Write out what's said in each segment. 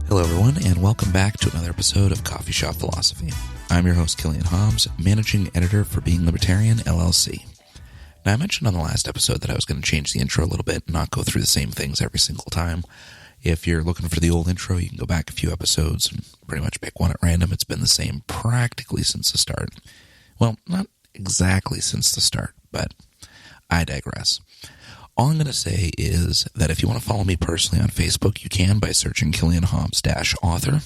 Hello, everyone, and welcome back to another episode of Coffee Shop Philosophy. I'm your host, Killian, managing editor for Being Libertarian, LLC. Now, I mentioned on the last episode that I was going to change the intro a little bit and not go through the same things every single time. If you're looking for the old intro, you can go back a few episodes and pretty much pick one at random. It's been the same practically since the start. Well, not exactly since the start, but I digress. All I'm going to say is that if you want to follow me personally on Facebook, you can by searching Killian Hobbs-author,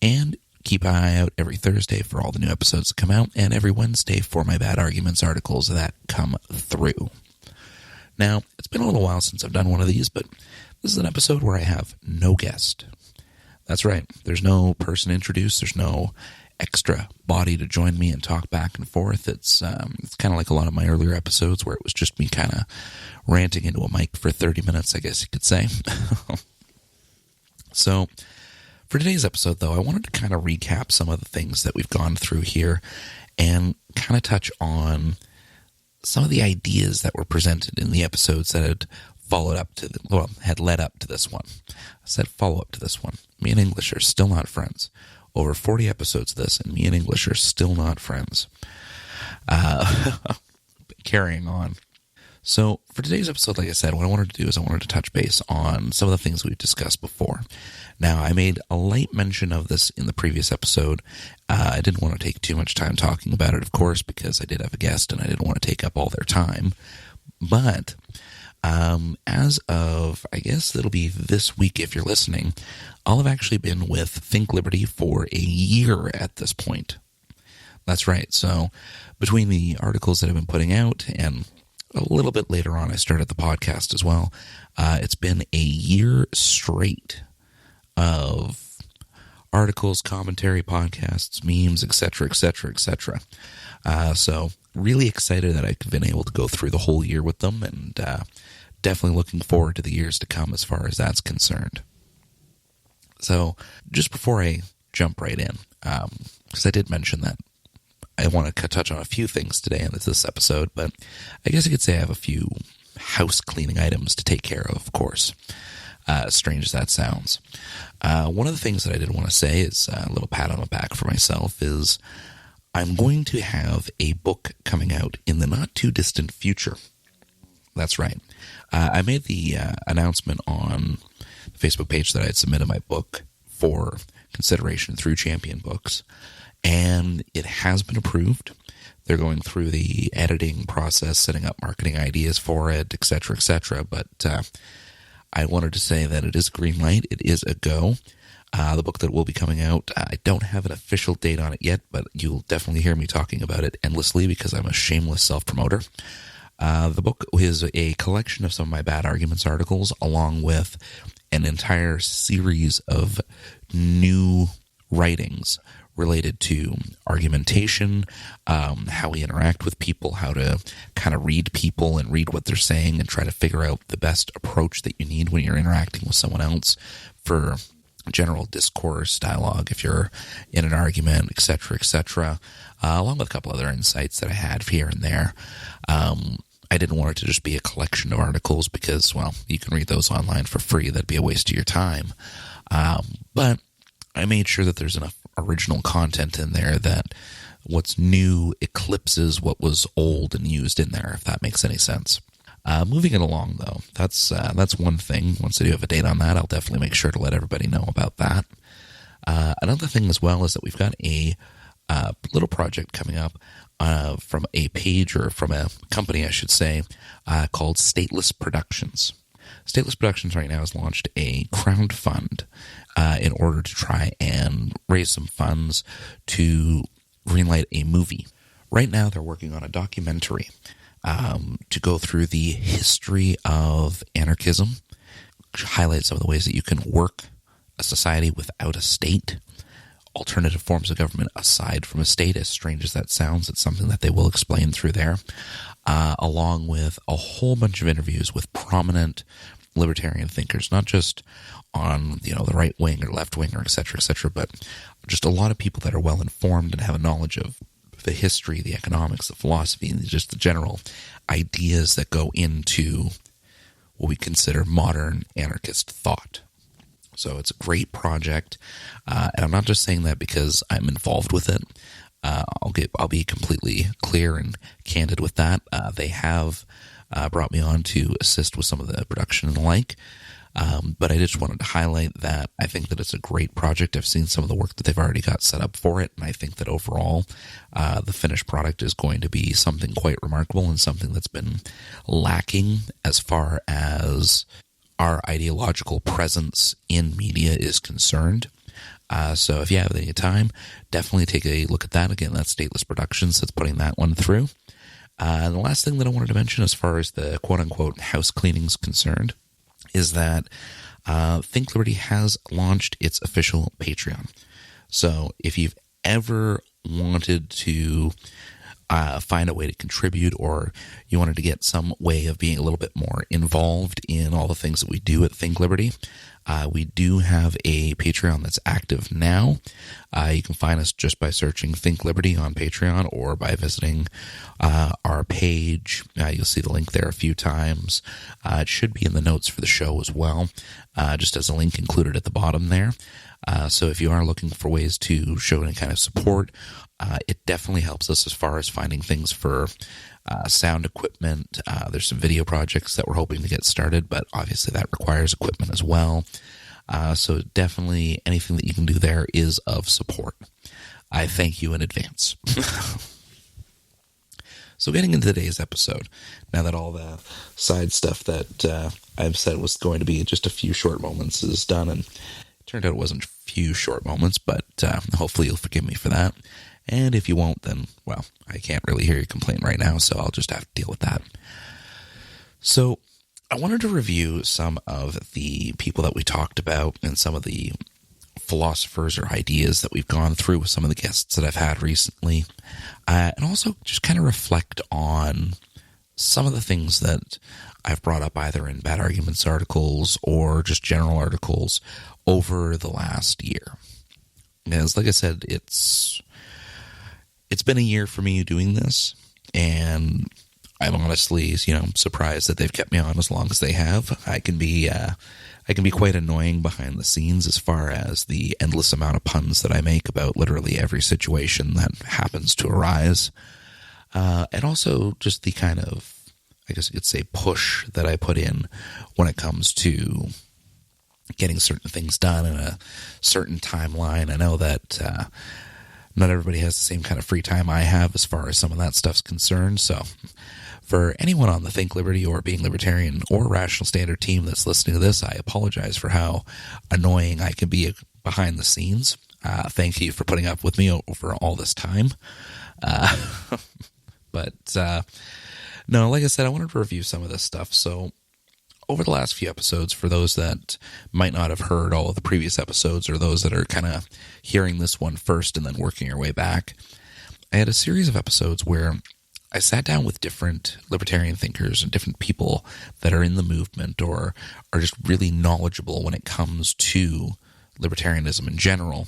and keep an eye out every Thursday for all the new episodes that come out, and every Wednesday for my Bad Arguments articles that come through. Now, it's been a little while since I've done one of these, but this is an episode where I have no guest. That's right. There's no person introduced. There's no extra body to join me and talk back and forth. It's kind of like a lot of my earlier episodes where it was just me kind of ranting into a mic for 30 minutes, I guess you could say. So, for today's episode, though, I wanted to kind of recap some of the things that we've gone through here and kind of touch on some of the ideas that were presented in the episodes that had had led up to this one. I said follow up to this one. Me and English are still not friends. Over 40 episodes of this, and me and English are still not friends. Carrying on. So, for today's episode, like I said, what I wanted to do is I wanted to touch base on some of the things we've discussed before. Now, I made a light mention of this in the previous episode. I didn't want to take too much time talking about it, of course, because I did have a guest, and I didn't want to take up all their time. But as of, I guess it'll be this week if you're listening, I'll have actually been with Think Liberty for a year at this point. That's right. So between the articles that I've been putting out and a little bit later on I started the podcast as well, it's been a year straight of articles, commentary, podcasts, memes, etc., etc., etc. So really excited that I've been able to go through the whole year with them, and definitely looking forward to the years to come as far as that's concerned. So just before I jump right in, because I did mention that I want to touch on a few things today in this episode, but I guess I could say I have a few house cleaning items to take care of course, as strange as that sounds. One of the things that I did want to say is a little pat on the back for myself is I'm going to have a book coming out in the not-too-distant future. That's right. I made the announcement on the Facebook page that I had submitted my book for consideration through Champion Books, and it has been approved. They're going through the editing process, setting up marketing ideas for it, etc., etc., but I wanted to say that it is a green light. It is a go. The book that will be coming out, I don't have an official date on it yet, but you'll definitely hear me talking about it endlessly because I'm a shameless self-promoter. The book is a collection of some of my Bad Arguments articles, along with an entire series of new writings related to argumentation, how we interact with people, how to kind of read people and read what they're saying and try to figure out the best approach that you need when you're interacting with someone else for general discourse, dialogue, if you're in an argument, etc., etc., along with a couple other insights that I had here and there. I didn't want it to just be a collection of articles because, well, you can read those online for free. That'd be a waste of your time. But I made sure that there's enough original content in there that what's new eclipses what was old and used in there, if that makes any sense. Moving it along, though, that's one thing. Once I do have a date on that, I'll definitely make sure to let everybody know about that. Another thing as well is that we've got a little project coming up from a page, or from a company, I should say, called Stateless Productions. Stateless Productions right now has launched a crowdfund in order to try and raise some funds to greenlight a movie. Right now, they're working on a documentary to go through the history of anarchism, highlight some of the ways that you can work a society without a state, alternative forms of government aside from a state. As strange as that sounds, it's something that they will explain through there, along with a whole bunch of interviews with prominent libertarian thinkers, not just on the right wing or left wing or et cetera, but just a lot of people that are well informed and have a knowledge of the history, the economics, the philosophy, and just the general ideas that go into what we consider modern anarchist thought. So it's a great project, and I'm not just saying that because I'm involved with it. I'll be completely clear and candid with that. They have brought me on to assist with some of the production and the like. But I just wanted to highlight that I think that it's a great project. I've seen some of the work that they've already got set up for it, and I think that overall the finished product is going to be something quite remarkable and something that's been lacking as far as our ideological presence in media is concerned. So if you have any time, definitely take a look at that. Again, that's Stateless Productions that's putting that one through. And the last thing that I wanted to mention as far as the quote-unquote house cleaning is concerned is that Think Liberty has launched its official Patreon. So if you've ever wanted to find a way to contribute, or you wanted to get some way of being a little bit more involved in all the things that we do at Think Liberty, we do have a Patreon that's active now. You can find us just by searching Think Liberty on Patreon or by visiting our page. You'll see the link there a few times. It should be in the notes for the show as well, just as a link included at the bottom there. So if you are looking for ways to show any kind of support, it definitely helps us as far as finding things for sound equipment. There's some video projects that we're hoping to get started, but obviously that requires equipment as well. So definitely anything that you can do there is of support. I thank you in advance. So getting into today's episode, now that all the side stuff that I've said was going to be just a few short moments is done, and it turned out it wasn't a few short moments, but hopefully you'll forgive me for that. And if you won't, then, well, I can't really hear you complain right now, so I'll just have to deal with that. So I wanted to review some of the people that we talked about and some of the philosophers or ideas that we've gone through with some of the guests that I've had recently, and also just kind of reflect on some of the things that I've brought up either in Bad Arguments articles or just general articles over the last year. Because, like I said, it's been a year for me doing this, and I'm honestly, surprised that they've kept me on as long as they have. I can be quite annoying behind the scenes as far as the endless amount of puns that I make about literally every situation that happens to arise, and also just the kind of, I guess you could say, push that I put in when it comes to getting certain things done in a certain timeline. I know that not everybody has the same kind of free time I have as far as some of that stuff's concerned. So for anyone on the Think Liberty or Being Libertarian or Rational Standard team that's listening to this, I apologize for how annoying I can be behind the scenes. Thank you for putting up with me over all this time. But no, like I said, I wanted to review some of this stuff. So over the last few episodes, for those that might not have heard all of the previous episodes, or those that are kind of hearing this one first and then working your way back, I had a series of episodes where I sat down with different libertarian thinkers and different people that are in the movement or are just really knowledgeable when it comes to libertarianism in general,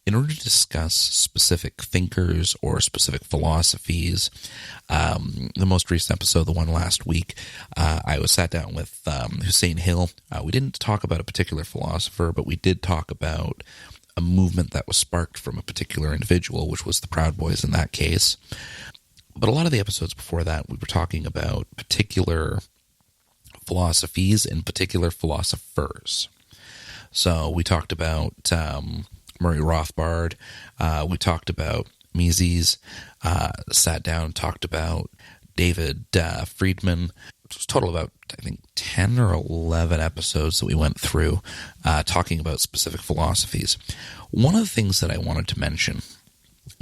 in order to discuss specific thinkers or specific philosophies. The most recent episode, the one last week, I was sat down with Hussein Hill. We didn't talk about a particular philosopher, but we did talk about a movement that was sparked from a particular individual, which was the Proud Boys in that case. But a lot of the episodes before that, we were talking about particular philosophies and particular philosophers. So we talked about Murray Rothbard, we talked about Mises, sat down and talked about David Friedman. It was a total of about, I think, 10 or 11 episodes that we went through talking about specific philosophies. One of the things that I wanted to mention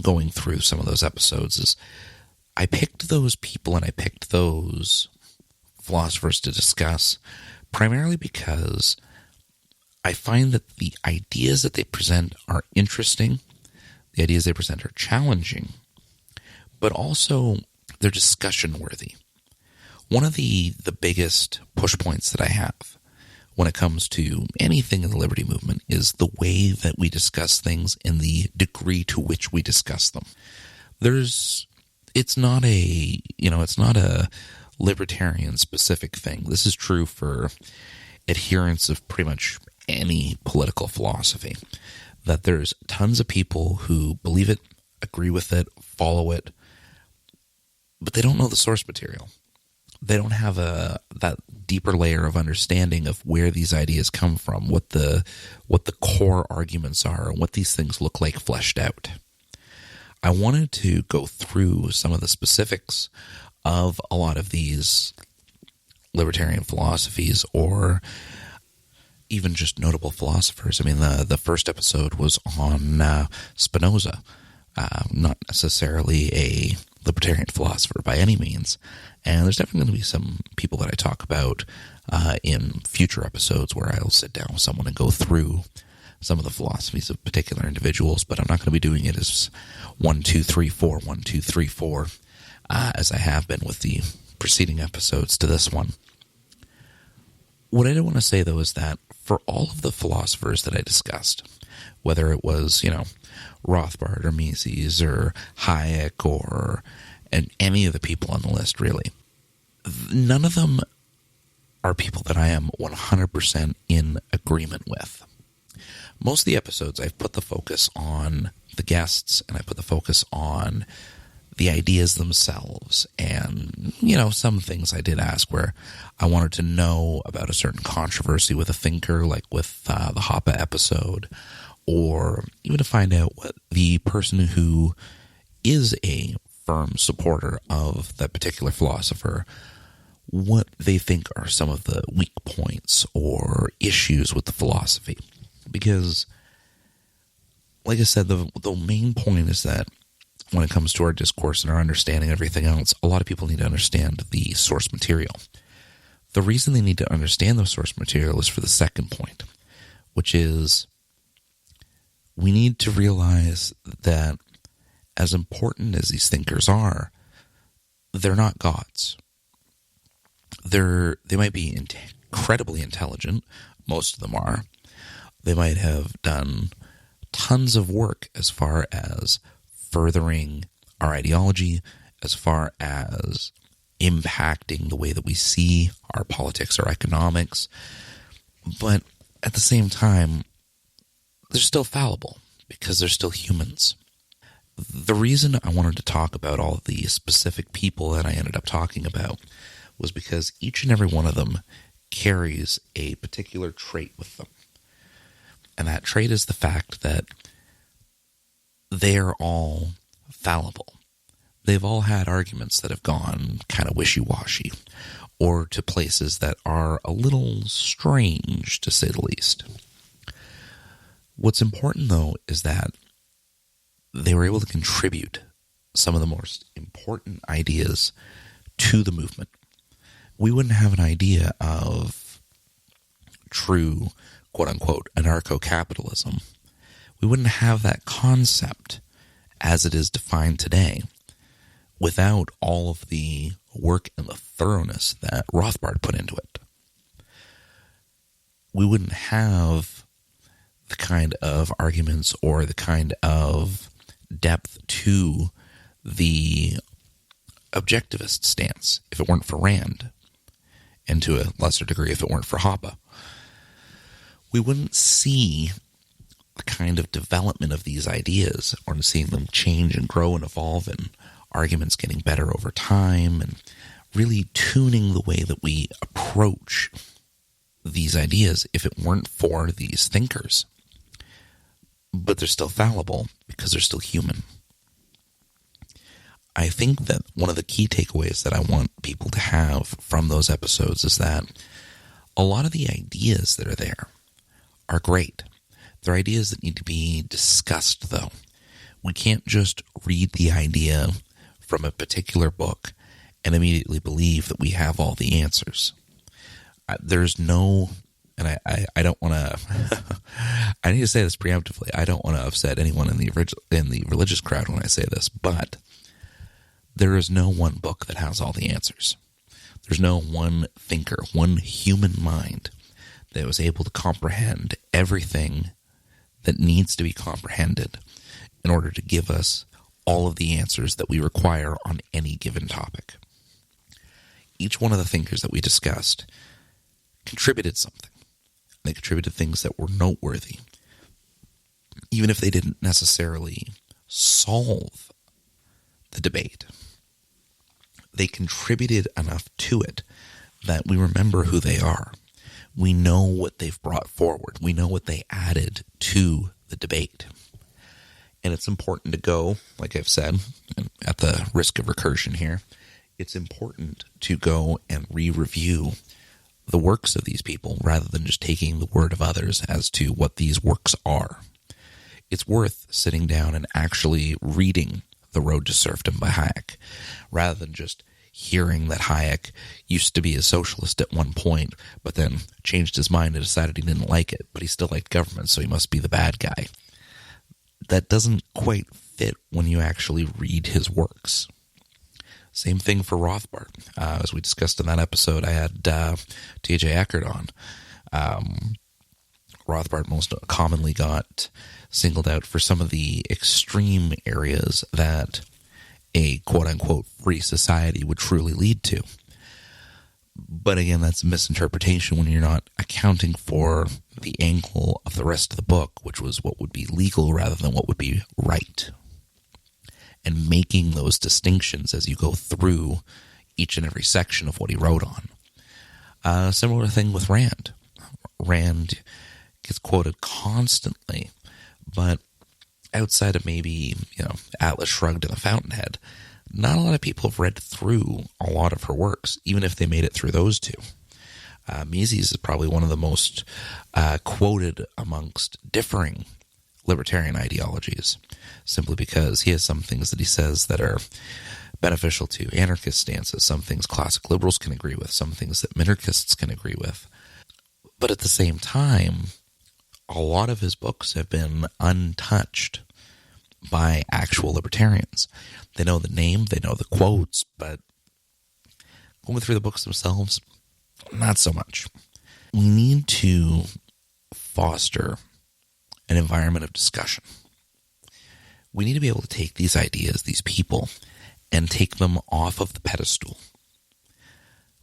going through some of those episodes is I picked those people and I picked those philosophers to discuss primarily because I find that the ideas that they present are interesting, the ideas they present are challenging, but also they're discussion worthy. One of the biggest push points that I have when it comes to anything in the liberty movement is the way that we discuss things and the degree to which we discuss them. It's not a libertarian specific thing. This is true for adherents of pretty much any political philosophy, that there's tons of people who believe it, agree with it, follow it, but they don't know the source material. They don't have that deeper layer of understanding of where these ideas come from, what the core arguments are, and what these things look like fleshed out. I wanted to go through some of the specifics of a lot of these libertarian philosophies, or even just notable philosophers. I mean, the first episode was on Spinoza, not necessarily a libertarian philosopher by any means. And there's definitely going to be some people that I talk about in future episodes where I'll sit down with someone and go through some of the philosophies of particular individuals, but I'm not going to be doing it as 1, 2, 3, 4, 1, 2, 3, 4, as I have been with the preceding episodes to this one. What I do want to say, though, is that for all of the philosophers that I discussed, whether it was, Rothbard or Mises or Hayek or any of the people on the list, really, none of them are people that I am 100% in agreement with. Most of the episodes, I've put the focus on the guests, and I put the focus on the ideas themselves. And, some things I did ask where I wanted to know about a certain controversy with a thinker, like with the Hoppe episode, or even to find out what the person who is a firm supporter of that particular philosopher, what they think are some of the weak points or issues with the philosophy. Because, like I said, the main point is that when it comes to our discourse and our understanding and everything else, a lot of people need to understand the source material. The reason they need to understand the source material is for the second point, which is we need to realize that as important as these thinkers are, they're not gods. They might be incredibly intelligent, most of them are. They might have done tons of work as far as furthering our ideology, as far as impacting the way that we see our politics or economics. But at the same time, they're still fallible because they're still humans. The reason I wanted to talk about all of the specific people that I ended up talking about was because each and every one of them carries a particular trait with them. And that trait is the fact that they are all fallible. They've all had arguments that have gone kind of wishy-washy, or to places that are a little strange, to say the least. What's important, though, is that they were able to contribute some of the most important ideas to the movement. We wouldn't have an idea of true, quote-unquote, anarcho-capitalism. We wouldn't have that concept as it is defined today without all of the work and the thoroughness that Rothbard put into it. We wouldn't have the kind of arguments or the kind of depth to the objectivist stance if it weren't for Rand, and to a lesser degree if it weren't for Hoppe. We wouldn't see the kind of development of these ideas, or seeing them change and grow and evolve, and arguments getting better over time, and really tuning the way that we approach these ideas if it weren't for these thinkers. But they're still fallible because they're still human. I think that one of the key takeaways that I want people to have from those episodes is that a lot of the ideas that are there are great. They're ideas that need to be discussed, though. We can't just read the idea from a particular book and immediately believe that we have all the answers. There's no, and I don't want to, I need to say this preemptively, I don't want to upset anyone in the religious crowd when I say this, but there is no one book that has all the answers. There's no one thinker, one human mind that was able to comprehend everything that needs to be comprehended in order to give us all of the answers that we require on any given topic. Each one of the thinkers that we discussed contributed something. They contributed things that were noteworthy. Even if they didn't necessarily solve the debate, they contributed enough to it that we remember who they are. We know what they've brought forward. We know what they added to the debate. And it's important to go, like I've said, at the risk of recursion here, it's important to go and re-review the works of these people rather than just taking the word of others as to what these works are. It's worth sitting down and actually reading The Road to Serfdom by Hayek, rather than just hearing that Hayek used to be a socialist at one point, but then changed his mind and decided he didn't like it, but he still liked government, so he must be the bad guy. That doesn't quite fit when you actually read his works. Same thing for Rothbard. As we discussed in that episode, I had T.J. Eckert on. Rothbard most commonly got singled out for some of the extreme areas that a quote-unquote free society would truly lead to. But again, that's a misinterpretation when you're not accounting for the angle of the rest of the book, which was what would be legal rather than what would be right. And making those distinctions as you go through each and every section of what he wrote on. Similar thing with Rand. Rand gets quoted constantly, but outside of maybe, Atlas Shrugged and The Fountainhead, not a lot of people have read through a lot of her works, even if they made it through those two. Mises is probably one of the most quoted amongst differing libertarian ideologies, simply because he has some things that he says that are beneficial to anarchist stances, some things classic liberals can agree with, some things that minarchists can agree with. But at the same time, a lot of his books have been untouched by actual libertarians. They know the name, they know the quotes, but going through the books themselves, not so much. We need to foster an environment of discussion. We need to be able to take these ideas, these people, and take them off of the pedestal.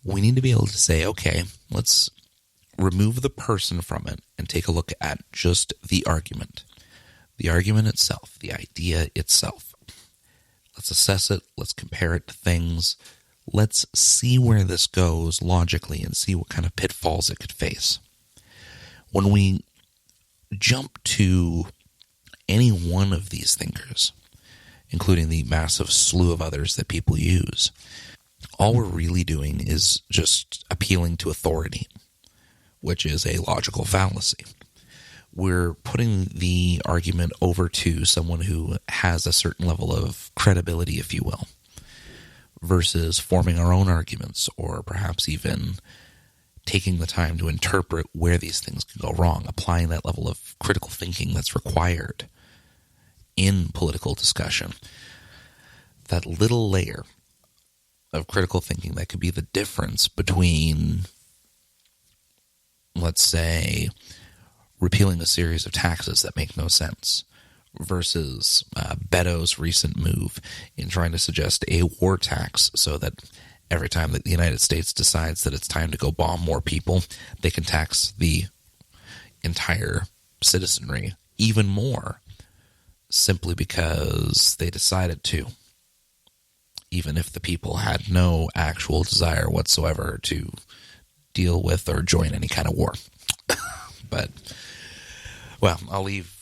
We need to be able to say, okay, let's remove the person from it and take a look at just the argument itself, the idea itself. Let's assess it. Let's compare it to things. Let's see where this goes logically and see what kind of pitfalls it could face. When we jump to any one of these thinkers, including the massive slew of others that people use, all we're really doing is just appealing to authority, which is a logical fallacy. We're putting the argument over to someone who has a certain level of credibility, if you will, versus forming our own arguments or perhaps even taking the time to interpret where these things can go wrong, applying that level of critical thinking that's required in political discussion. That little layer of critical thinking that could be the difference between, let's say, repealing a series of taxes that make no sense versus Beto's recent move in trying to suggest a war tax so that every time that the United States decides that it's time to go bomb more people, they can tax the entire citizenry even more simply because they decided to, even if the people had no actual desire whatsoever to deal with or join any kind of war. But, well, I'll leave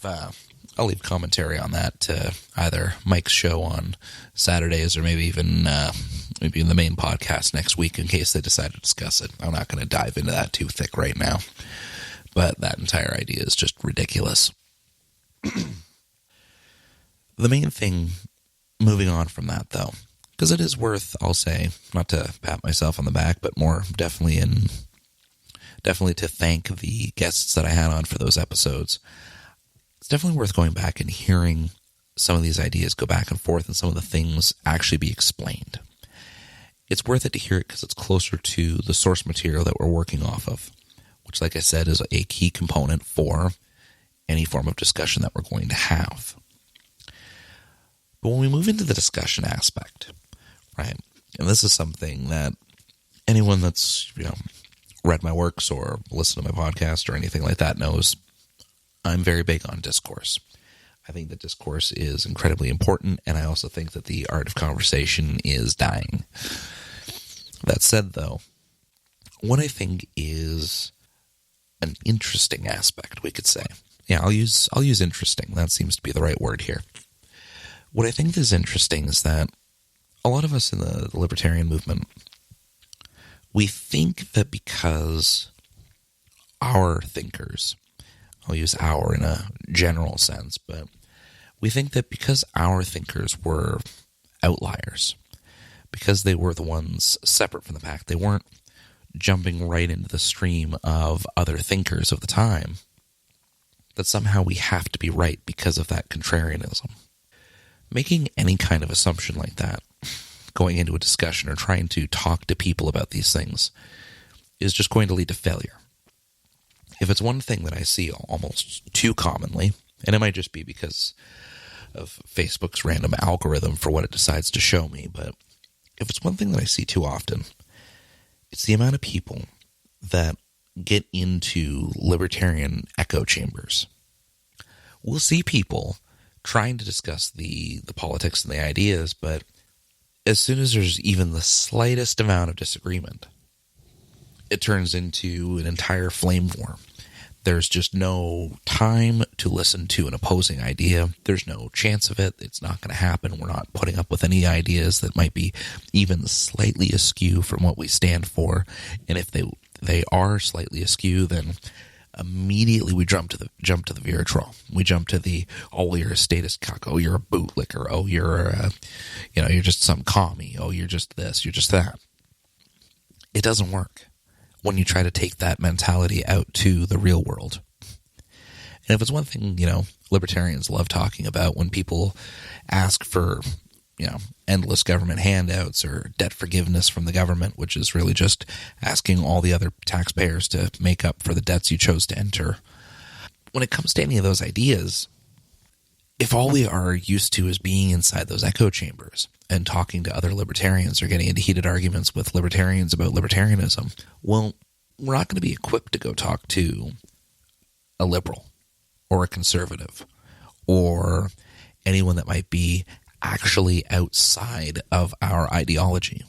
commentary on that to either Mike's show on Saturdays or maybe even the main podcast next week in case they decide to discuss it. I'm not going to dive into that too thick right now, but that entire idea is just ridiculous. The main thing, moving on from that though, because it is worth, I'll say, not to pat myself on the back, but more definitely to thank the guests that I had on for those episodes. It's definitely worth going back and hearing some of these ideas go back and forth and some of the things actually be explained. It's worth it to hear it because it's closer to the source material that we're working off of, which, like I said, is a key component for any form of discussion that we're going to have. But when we move into the discussion aspect, right, and this is something that anyone that's, read my works or listened to my podcast or anything like that knows I'm very big on discourse. I think that discourse is incredibly important, and I also think that the art of conversation is dying. That said, though, what I think is an interesting aspect, we could say. Yeah, I'll use interesting. That seems to be the right word here. What I think is interesting is that a lot of us in the libertarian movement, we think that because our thinkers, I'll use our in a general sense, but we think that because our thinkers were outliers, because they were the ones separate from the pack, they weren't jumping right into the stream of other thinkers of the time, that somehow we have to be right because of that contrarianism. Making any kind of assumption like that, going into a discussion or trying to talk to people about these things, is just going to lead to failure. If it's one thing that I see almost too commonly, and it might just be because of Facebook's random algorithm for what it decides to show me, but if it's one thing that I see too often, it's the amount of people that get into libertarian echo chambers. We'll see people trying to discuss the politics and the ideas, but as soon as there's even the slightest amount of disagreement, it turns into an entire flame war. There's just no time to listen to an opposing idea. There's no chance of it. It's not going to happen. We're not putting up with any ideas that might be even slightly askew from what we stand for. And if they are slightly askew, then immediately we jump to the vitriol. We jump to the, oh, you're a status cuck. Oh, you're a bootlicker. Oh, you're you're just some commie. Oh, you're just this. You're just that. It doesn't work when you try to take that mentality out to the real world. And if it's one thing, libertarians love talking about when people ask for, endless government handouts or debt forgiveness from the government, which is really just asking all the other taxpayers to make up for the debts you chose to enter. When it comes to any of those ideas, if all we are used to is being inside those echo chambers and talking to other libertarians or getting into heated arguments with libertarians about libertarianism, well, we're not going to be equipped to go talk to a liberal or a conservative or anyone that might be actually outside of our ideology.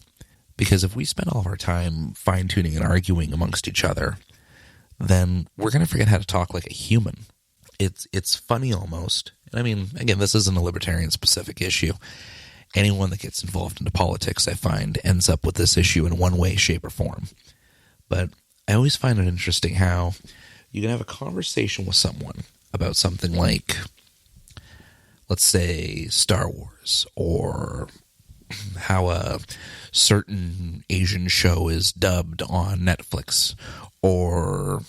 Because if we spend all of our time fine-tuning and arguing amongst each other, then we're going to forget how to talk like a human. It's funny almost. I mean, again, this isn't a libertarian-specific issue. Anyone that gets involved into politics, I find, ends up with this issue in one way, shape, or form. But I always find it interesting how you can have a conversation with someone about something like, let's say, Star Wars, or how a certain Asian show is dubbed on Netflix, or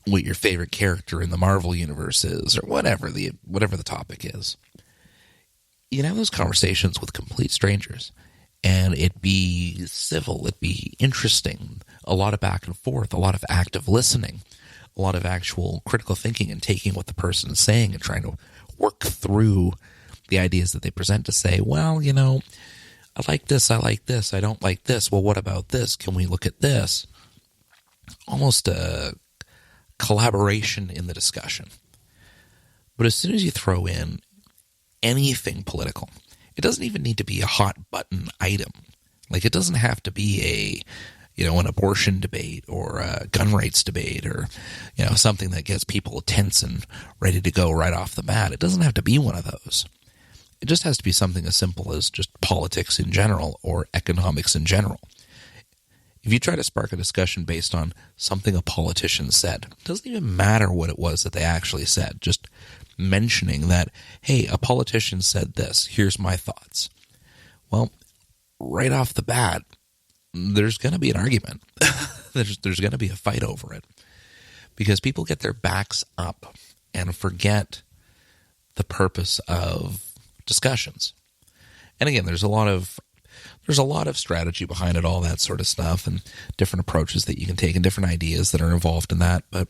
what your favorite character in the Marvel universe is, or whatever the topic is. You can have those conversations with complete strangers, and it'd be civil, it'd be interesting, a lot of back and forth, a lot of active listening, a lot of actual critical thinking and taking what the person is saying and trying to work through the ideas that they present to say, well, I like this, I don't like this, well, what about this? Can we look at this? Almost a collaboration in the discussion. But as soon as you throw in anything political, it doesn't even need to be a hot button item. Like, it doesn't have to be an abortion debate or a gun rights debate or, something that gets people tense and ready to go right off the bat. It doesn't have to be one of those. It just has to be something as simple as just politics in general or economics in general. If you try to spark a discussion based on something a politician said, it doesn't even matter what it was that they actually said. Just mentioning that, hey, a politician said this, here's my thoughts. Well, right off the bat, there's going to be an argument. there's going to be a fight over it. Because people get their backs up and forget the purpose of discussions. And again, there's a lot of strategy behind it, all that sort of stuff, and different approaches that you can take and different ideas that are involved in that. But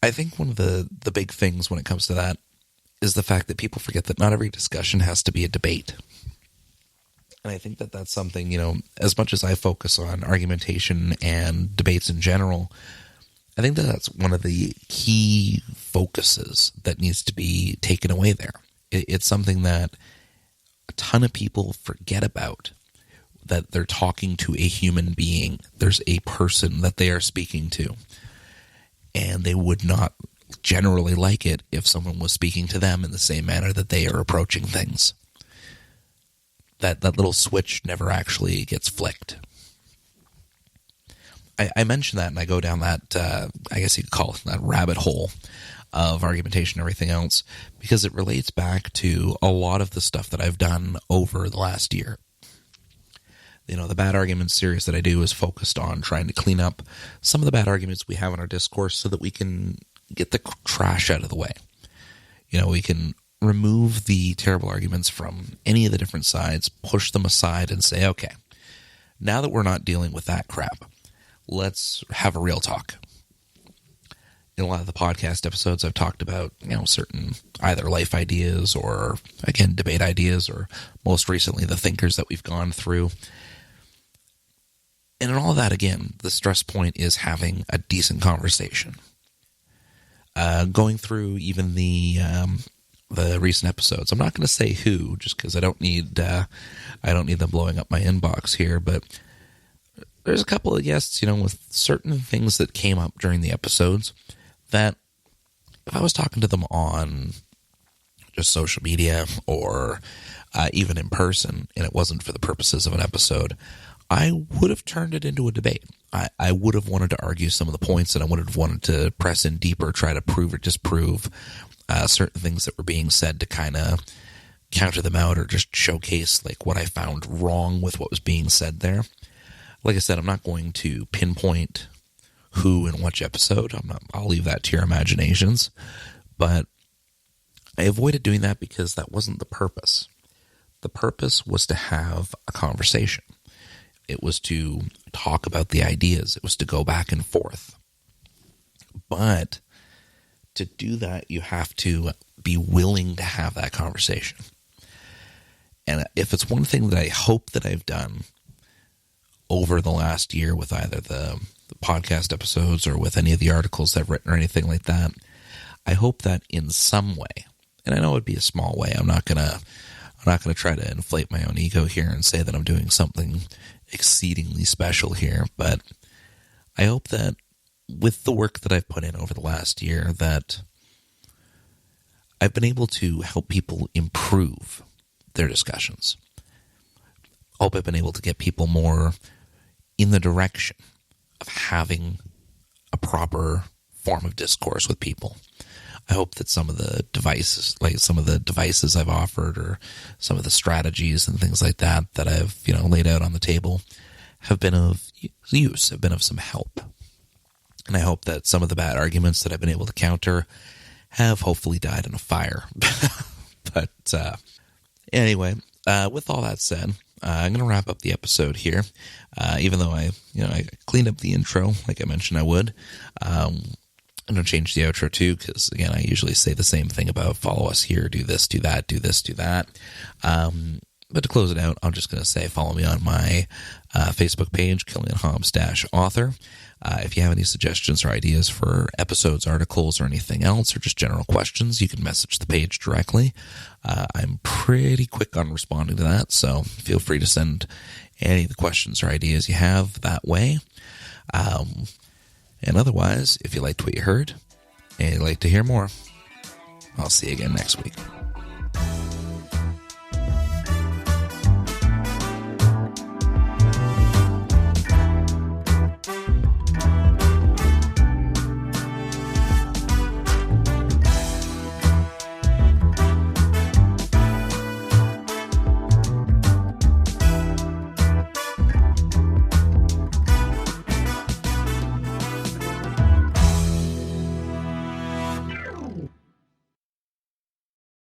I think one of the big things when it comes to that is the fact that people forget that not every discussion has to be a debate. And I think that that's something, as much as I focus on argumentation and debates in general, I think that that's one of the key focuses that needs to be taken away there. It's something that a ton of people forget about, that they're talking to a human being. There's a person that they are speaking to. And they would not generally like it if someone was speaking to them in the same manner that they are approaching things. That little switch never actually gets flicked. I mention that and I go down that, I guess you could call it that rabbit hole of argumentation and everything else, because it relates back to a lot of the stuff that I've done over the last year. The bad arguments series that I do is focused on trying to clean up some of the bad arguments we have in our discourse so that we can get the trash out of the way. We can remove the terrible arguments from any of the different sides, push them aside and say, okay, now that we're not dealing with that crap, let's have a real talk. In a lot of the podcast episodes, I've talked about, certain either life ideas or, again, debate ideas, or most recently, the thinkers that we've gone through. And in all of that, again, the stress point is having a decent conversation. Going through even the recent episodes, I'm not going to say who, just because I don't need them blowing up my inbox here, but there's a couple of guests, with certain things that came up during the episodes that if I was talking to them on just social media or even in person, and it wasn't for the purposes of an episode, I would have turned it into a debate. I would have wanted to argue some of the points, and I would have wanted to press in deeper, try to prove or disprove certain things that were being said to kind of counter them out or just showcase like what I found wrong with what was being said there. Like I said, I'm not going to pinpoint who and which episode. I'll leave that to your imaginations. But I avoided doing that because that wasn't the purpose. The purpose was to have a conversation. It was to talk about the ideas. It was to go back and forth. But to do that, you have to be willing to have that conversation. And if it's one thing that I hope that I've done over the last year with either the podcast episodes or with any of the articles I've written or anything like that, I hope that in some way, and I know it would be a small way, I'm not gonna try to inflate my own ego here and say that I'm doing something exceedingly special here, but I hope that with the work that I've put in over the last year, that I've been able to help people improve their discussions. I hope I've been able to get people more in the direction of having a proper form of discourse with people. I hope that some of the devices I've offered, or some of the strategies and things like that I've laid out on the table, have been of use, have been of some help. And I hope that some of the bad arguments that I've been able to counter have hopefully died in a fire. But anyway, with all that said, I'm going to wrap up the episode here. Even though I cleaned up the intro like I mentioned I would. I'm going to change the outro too, because again, I usually say the same thing about follow us here, do this, do that, do this, do that. But to close it out, I'm just going to say follow me on my Facebook page, Killian Hobbs-author. If you have any suggestions or ideas for episodes, articles, or anything else, or just general questions, you can message the page directly. I'm pretty quick on responding to that, so feel free to send any of the questions or ideas you have that way. And otherwise, if you liked what you heard and you'd like to hear more, I'll see you again next week.